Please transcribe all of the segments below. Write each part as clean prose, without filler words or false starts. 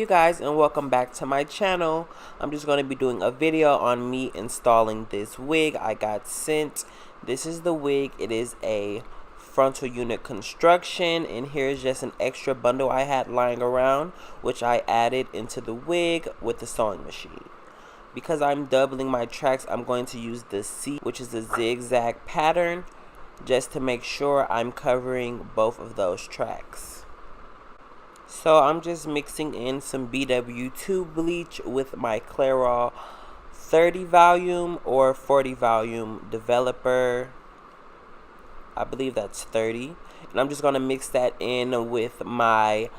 guys, and welcome back to my channel. I'm just going to be doing a video on me installing this wig I got sent. This is the wig. It is a frontal unit construction, and here's just an extra bundle I had lying around, which I added into the wig with the sewing machine. Because I'm doubling my tracks, I'm going to use the C, which is a zigzag pattern, just to make sure I'm covering both of those tracks. So I'm just mixing in some BW2 bleach with my Clairol 30 volume or 40 volume developer. I believe that's 30. And I'm just going to mix that in with my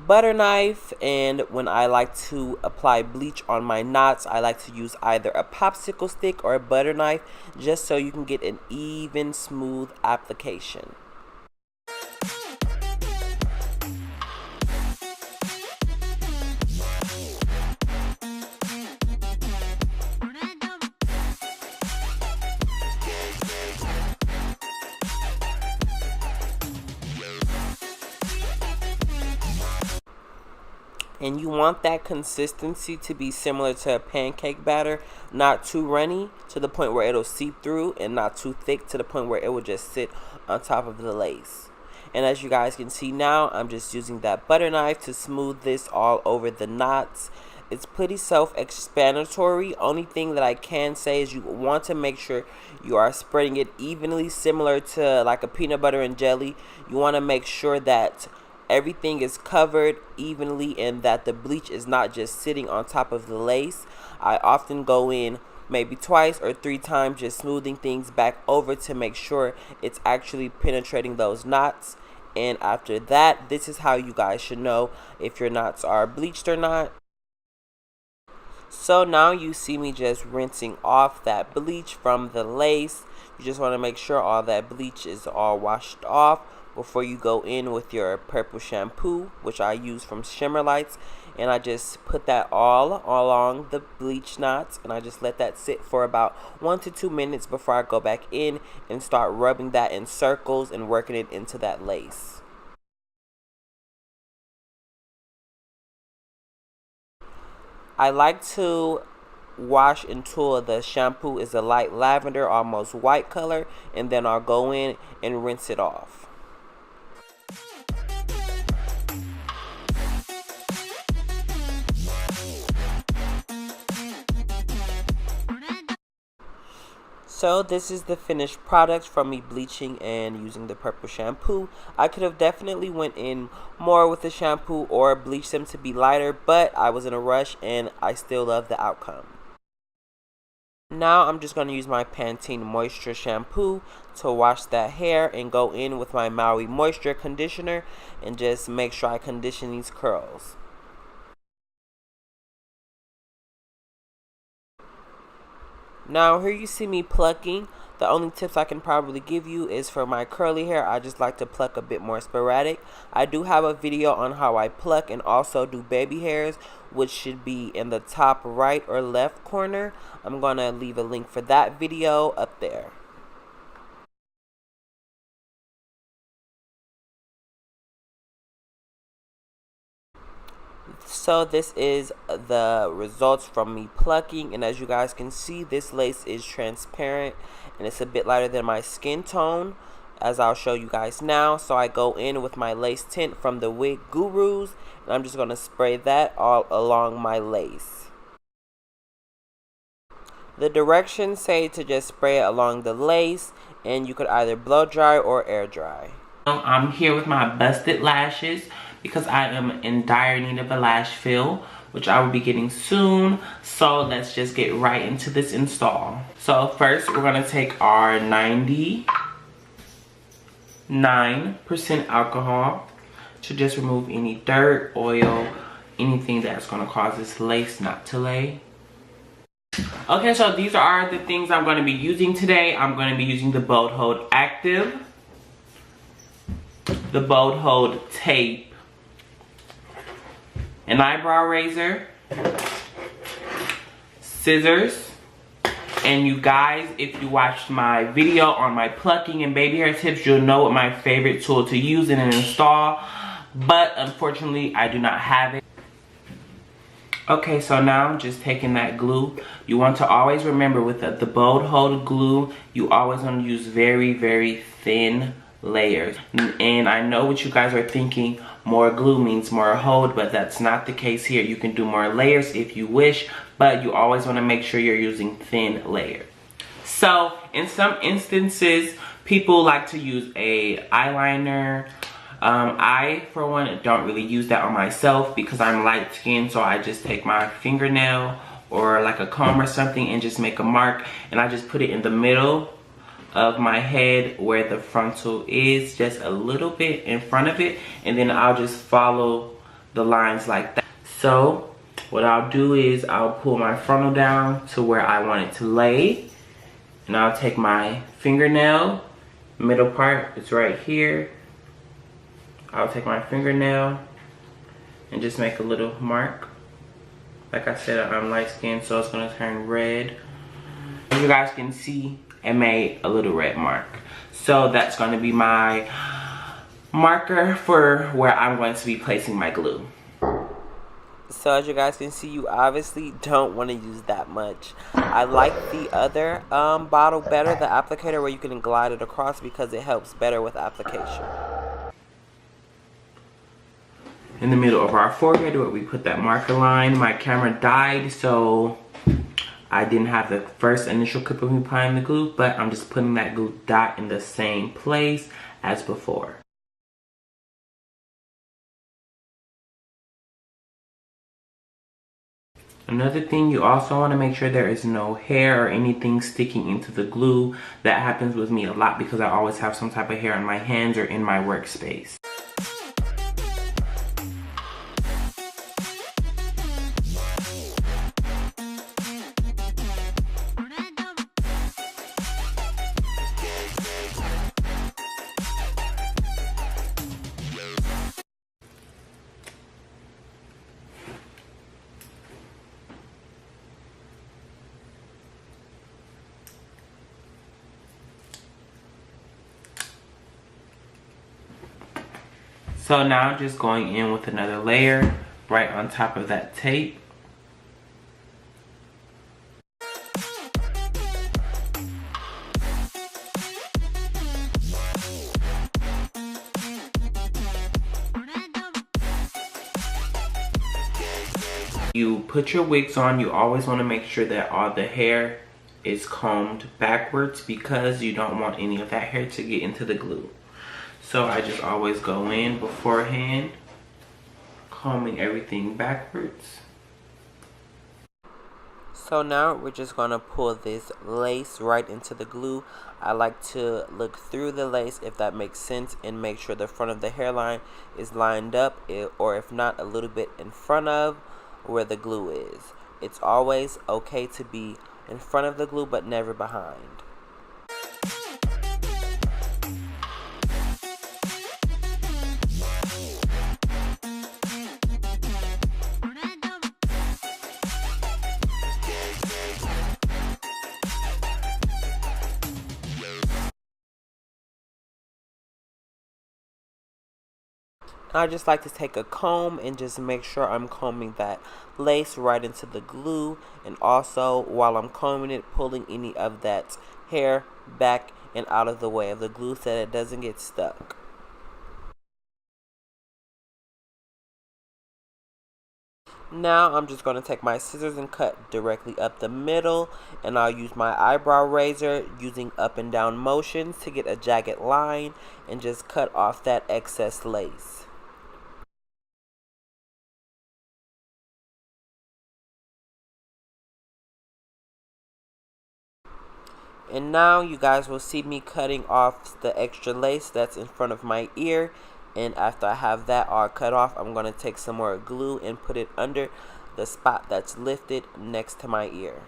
butter knife. And when I like to apply bleach on my knots, I like to use either a popsicle stick or a butter knife, just so you can get an even, smooth application. And you want that consistency to be similar to a pancake batter, not too runny to the point where it'll seep through, and not too thick to the point where it will just sit on top of the lace. And as you guys can see now, I'm just using that butter knife to smooth this all over the knots. It's pretty self-explanatory. Only thing that I can say is you want to make sure you are spreading it evenly, similar to like a peanut butter and jelly. You want to make sure that everything is covered evenly and that the bleach is not just sitting on top of the lace. I often go in maybe twice or 3 times, just smoothing things back over to make sure it's actually penetrating those knots. And after that, this is how you guys should know if your knots are bleached or not. So now you see me just rinsing off that bleach from the lace. You just want to make sure all that bleach is all washed off before you go in with your purple shampoo, which I use from Shimmer Lights. And I just put that all along the bleach knots, and I just let that sit for about 1 to 2 minutes before I go back in and start rubbing that in circles and working it into that lace. I like to wash until the shampoo is a light lavender, almost white color, and then I'll go in and rinse it off. So this is the finished product from me bleaching and using the purple shampoo. I could have definitely went in more with the shampoo or bleached them to be lighter, but I was in a rush and I still love the outcome. Now I'm just going to use my Pantene Moisture shampoo to wash that hair and go in with my Maui Moisture conditioner and just make sure I condition these curls. Now here you see me plucking. The only tips I can probably give you is for my curly hair, I just like to pluck a bit more sporadic. I do have a video on how I pluck and also do baby hairs, which should be in the top right or left corner. I'm going to leave a link for that video up there. So this is the results from me plucking, and as you guys can see, this lace is transparent and it's a bit lighter than my skin tone, as I'll show you guys now. So I go in with my lace tint from the Wig Gurus, and I'm just going to spray that all along my lace. The directions say to just spray it along the lace, and you could either blow dry or air dry. I'm here with my busted lashes because I am in dire need of a lash fill, which I will be getting soon. So let's just get right into this install. So first we're going to take our 99% alcohol to just remove any dirt, oil, anything that's going to cause this lace not to lay. Okay, so these are the things I'm going to be using today. I'm going to be using the Bold Hold Active, the Bold Hold Tape, an eyebrow razor, scissors, and you guys, if you watched my video on my plucking and baby hair tips, you'll know what my favorite tool to use in an install, but unfortunately I do not have it. Okay, so now I'm just taking that glue. You want to always remember with the bold hold glue, you always want to use very, very thin layers. And I know what you guys are thinking, more glue means more hold, but that's not the case here. You can do more layers if you wish, but you always want to make sure you're using thin layers. So in some instances, people like to use a eyeliner. I, for one, don't really use that on myself because I'm light skinned, so I just take my fingernail or like a comb or something and just make a mark, and I just put it in the middle of my head where the frontal is, just a little bit in front of it, and then I'll just follow the lines like that. So what I'll do is I'll pull my frontal down to where I want it to lay, and I'll take my fingernail, middle part, it's right here. I'll take my fingernail and just make a little mark. Like I said, I'm light skinned, so it's gonna turn red. As you guys can see, I made a little red mark. So that's gonna be my marker for where I'm going to be placing my glue. So as you guys can see, you obviously don't want to use that much. I like the other bottle better, the applicator, where you can glide it across because it helps better with application. In the middle of our forehead where we put that marker line, my camera died, so I didn't have the first initial clip of me applying the glue, but I'm just putting that glue dot in the same place as before. Another thing, you also want to make sure there is no hair or anything sticking into the glue. That happens with me a lot because I always have some type of hair on my hands or in my workspace. So now I'm just going in with another layer right on top of that tape. You put your wigs on, you always want to make sure that all the hair is combed backwards because you don't want any of that hair to get into the glue. So I just always go in beforehand, combing everything backwards. So now we're just going to pull this lace right into the glue. I like to look through the lace, if that makes sense, and make sure the front of the hairline is lined up, or if not, a little bit in front of where the glue is. It's always okay to be in front of the glue, but never behind. I just like to take a comb and just make sure I'm combing that lace right into the glue, and also while I'm combing it, pulling any of that hair back and out of the way of the glue so that it doesn't get stuck. Now I'm just going to take my scissors and cut directly up the middle, and I'll use my eyebrow razor using up and down motions to get a jagged line and just cut off that excess lace. And now you guys will see me cutting off the extra lace that's in front of my ear. And after I have that all cut off, I'm going to take some more glue and put it under the spot that's lifted next to my ear.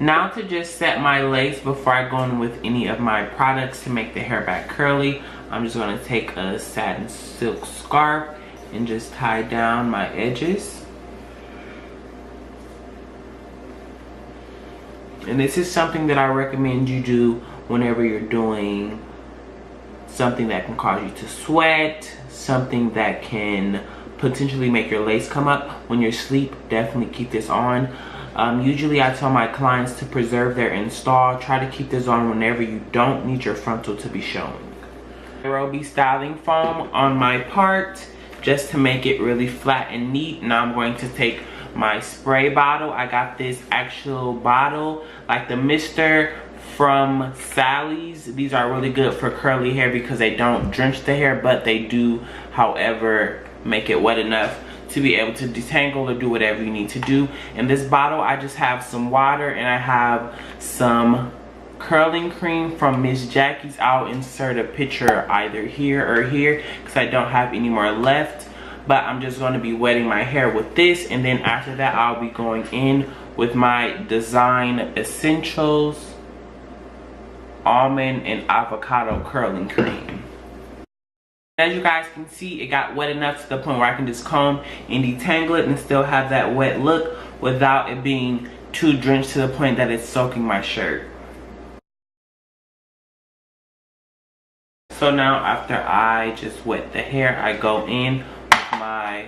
Now to just set my lace before I go in with any of my products to make the hair back curly, I'm just going to take a satin silk scarf and just tie down my edges. And this is something that I recommend you do whenever you're doing something that can cause you to sweat, something that can potentially make your lace come up. When you're asleep, definitely keep this on. Usually I tell my clients to preserve their install. Try to keep this on whenever you don't need your frontal to be showing. Nairobi styling foam on my part just to make it really flat and neat. Now I'm going to take my spray bottle. I got this actual bottle like the mister from Sally's. These are really good for curly hair because they don't drench the hair, but they do, however, make it wet enough to be able to detangle or do whatever you need to do. In this bottle, I just have some water and I have some curling cream from Miss Jackie's. I'll insert a picture either here or here because I don't have any more left. But I'm just going to be wetting my hair with this, and then after that I'll be going in with my Design Essentials almond and avocado curling cream. As you guys can see, it got wet enough to the point where I can just comb and detangle it and still have that wet look without it being too drenched to the point that it's soaking my shirt. So now after I just wet the hair, I go in with my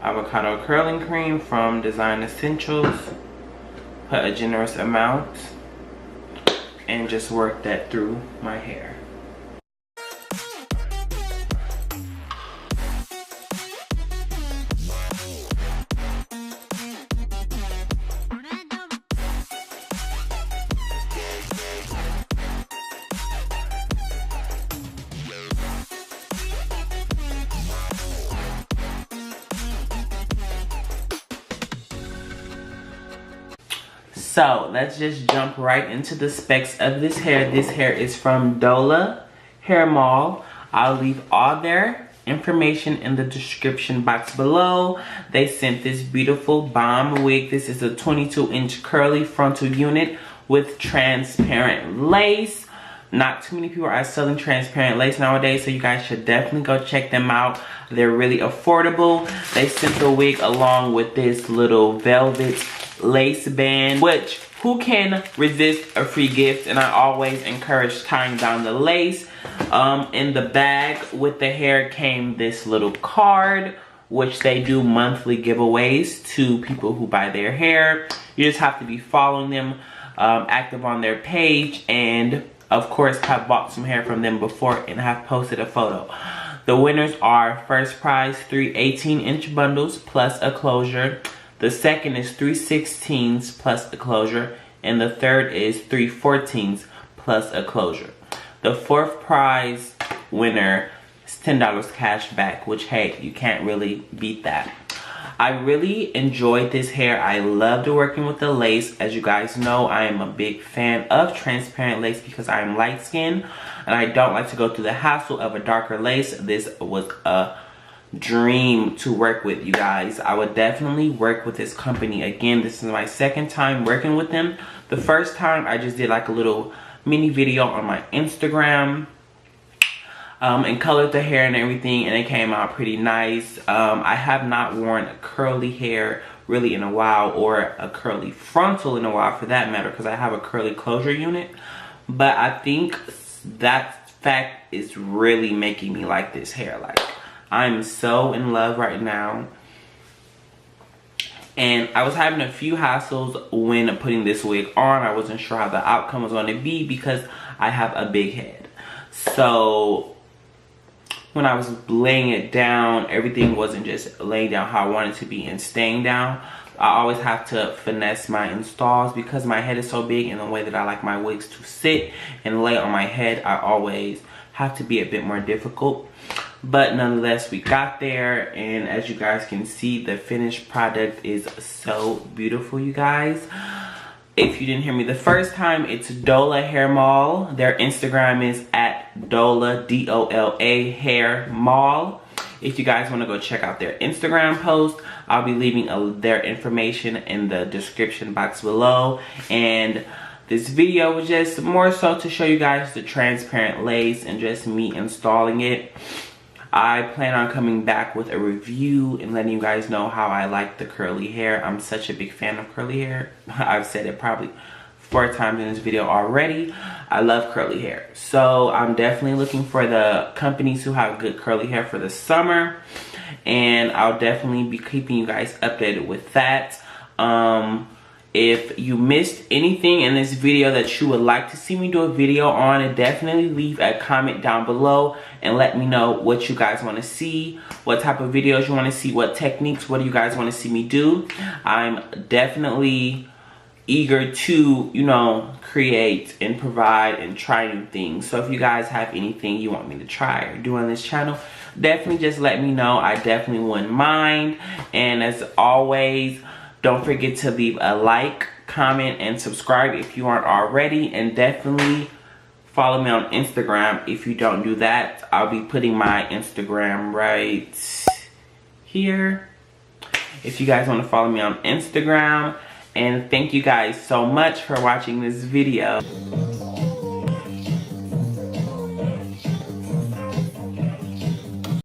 avocado curling cream from Design Essentials. Put a generous amount and just work that through my hair. So let's just jump right into the specs of this hair. This hair is from Dola Hair Mall. I'll leave all their information in the description box below. They sent this beautiful bomb wig. This is a 22-inch curly frontal unit with transparent lace. Not too many people are selling transparent lace nowadays, so you guys should definitely go check them out. They're really affordable. They sent the wig along with this little velvet lace band, which who can resist a free gift? And I always encourage tying down the lace. In the bag with the hair came this little card, which they do monthly giveaways to people who buy their hair. You just have to be following them, active on their page, and of course have bought some hair from them before and have posted a photo. The winners are first prize 3 18-inch bundles plus a closure. The second is 3 16s plus a closure. And the third is 3 14s plus a closure. The fourth prize winner is $10 cash back, which, hey, you can't really beat that. I really enjoyed this hair. I loved working with the lace. As you guys know, I am a big fan of transparent lace because I am light skinned and I don't like to go through the hassle of a darker lace. This was a dream to work with, you guys. I would definitely work with this company again. This is my second time working with them. The first time I just did like a little mini video on my Instagram and colored the hair and everything, and it came out pretty nice. I have not worn curly hair really in a while, or a curly frontal in a while for that matter, because I have a curly closure unit. But I think that fact is really making me like this hair. Like, I'm so in love right now. And I was having a few hassles when putting this wig on. I wasn't sure how the outcome was going to be because I have a big head. So when I was laying it down, everything wasn't just laying down how I wanted it to be and staying down. I always have to finesse my installs because my head is so big, and the way that I like my wigs to sit and lay on my head, I always have to be a bit more difficult. But nonetheless, we got there, and as you guys can see, the finished product is so beautiful, you guys. If you didn't hear me the first time, it's Dola Hair Mall. Their Instagram is at Dola, D-O-L-A Hair Mall. If you guys want to go check out their Instagram post, I'll be leaving their information in the description box below. And this video was just more so to show you guys the transparent lace and just me installing it. I plan on coming back with a review and letting you guys know how I like the curly hair. I'm such a big fan of curly hair. I've said it probably 4 times in this video already. I love curly hair. So I'm definitely looking for the companies who have good curly hair for the summer. And I'll definitely be keeping you guys updated with that. If you missed anything in this video that you would like to see me do a video on, definitely leave a comment down below and let me know what you guys want to see, what type of videos you want to see, what techniques, what do you guys want to see me do. I'm definitely eager to, you know, create and provide and try new things. So if you guys have anything you want me to try or do on this channel, definitely just let me know. I definitely wouldn't mind. And as always, don't forget to leave a like, comment, and subscribe if you aren't already. And definitely follow me on Instagram if you don't do that. I'll be putting my Instagram right here if you guys want to follow me on Instagram. And thank you guys so much for watching this video.